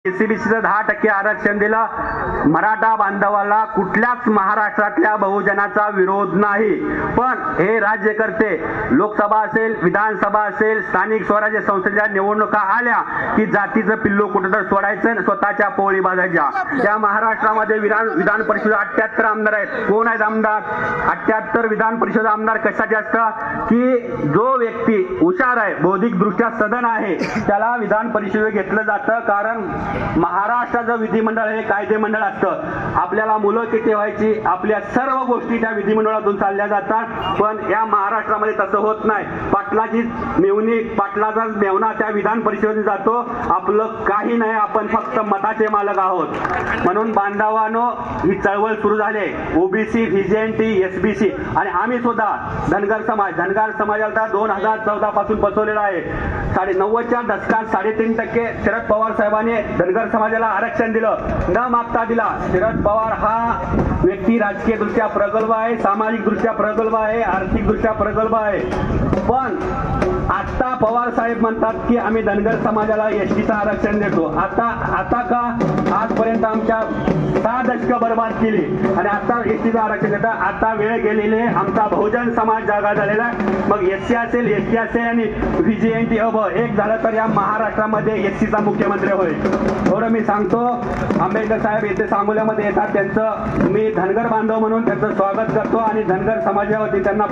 एससीबीसीचं 10% आरक्षण दिलं। मराठा बांधवाला कुठल्याच महाराष्ट्रातल्या बहुजनाचा विरोध नाही, पण हे राज्यकर्ते लोकसभा असेल, विधानसभा असेल, स्थानिक स्वराज्य संस्थेच्या निवडणुका आल्या की जातीचं पिल्लू कुठं सोडायचं आणि स्वतःच्या पोळी बाजायच्या। त्या महाराष्ट्रामध्ये विधान परिषद 78 आमदार आहेत। कोण आहेत आमदार? 78 विधान परिषद आमदार कशाचे असतात की जो व्यक्ती हुशार आहे, बौद्धिक दृष्ट्या सधन आहे, त्याला विधान परिषदेत घेतलं जातं। कारण महाराष्ट्राचं विधिमंडळ हे कायदेमंडळ असतं। आपल्याला मुलं किती व्हायची, आपल्या सर्व गोष्टी त्या विधिमंडळातून चालल्या जातात, पण या महाराष्ट्रामध्ये तसं होत नाही। पाटलाची मेवणी, पाटलाचा मेवणा त्या विधान परिषदेत जातो, आपलं काही नाही, आपण फक्त मताचे मालक आहोत। म्हणून बांधवांनो, ही चळवळ सुरू झाली। ओबीसी, व्हीजेएनटी, एसबीसी आणि आम्ही सुद्धा धनगर समाजाला 2014 पासून बसवलेला आहे। 90च्या दशकात 3.5% शरद पवार साहेबांनी धनगर समाजाला आरक्षण दिलं, न मागता दिला। शरद पवार हा व्यक्ती राजकीय दृष्ट्या प्रगल्भ आहे, सामाजिक दृष्ट्या प्रगल्भ आहे, आर्थिक दृष्ट्या प्रगल्भ आहे। पण आता पवार साहेब म्हणतात की आम्ही धनगर समाजाला एसटीचं आरक्षण देतो। आता का आजपर्यंत आमच्या 6 दशकं बर्बाद केली आणि आता एसटीचं आरक्षण देतात। आता वेळ गेलेली आहे, आमचा बहुजन समाज जागा झालेला आहे। मग एससी असेल, एसटी असेल आणि व्हीजेएनटी एक झालं तर या महाराष्ट्रामध्ये एसटीचा मुख्यमंत्री होईल। थोडं मी सांगतो, आंबेडकर साहेब येथे सांगोल्यामध्ये येतात, त्यांचं मी धनगर बांधव म्हणून त्यांचं स्वागत करतो आणि धनगर समाजावरती त्यांना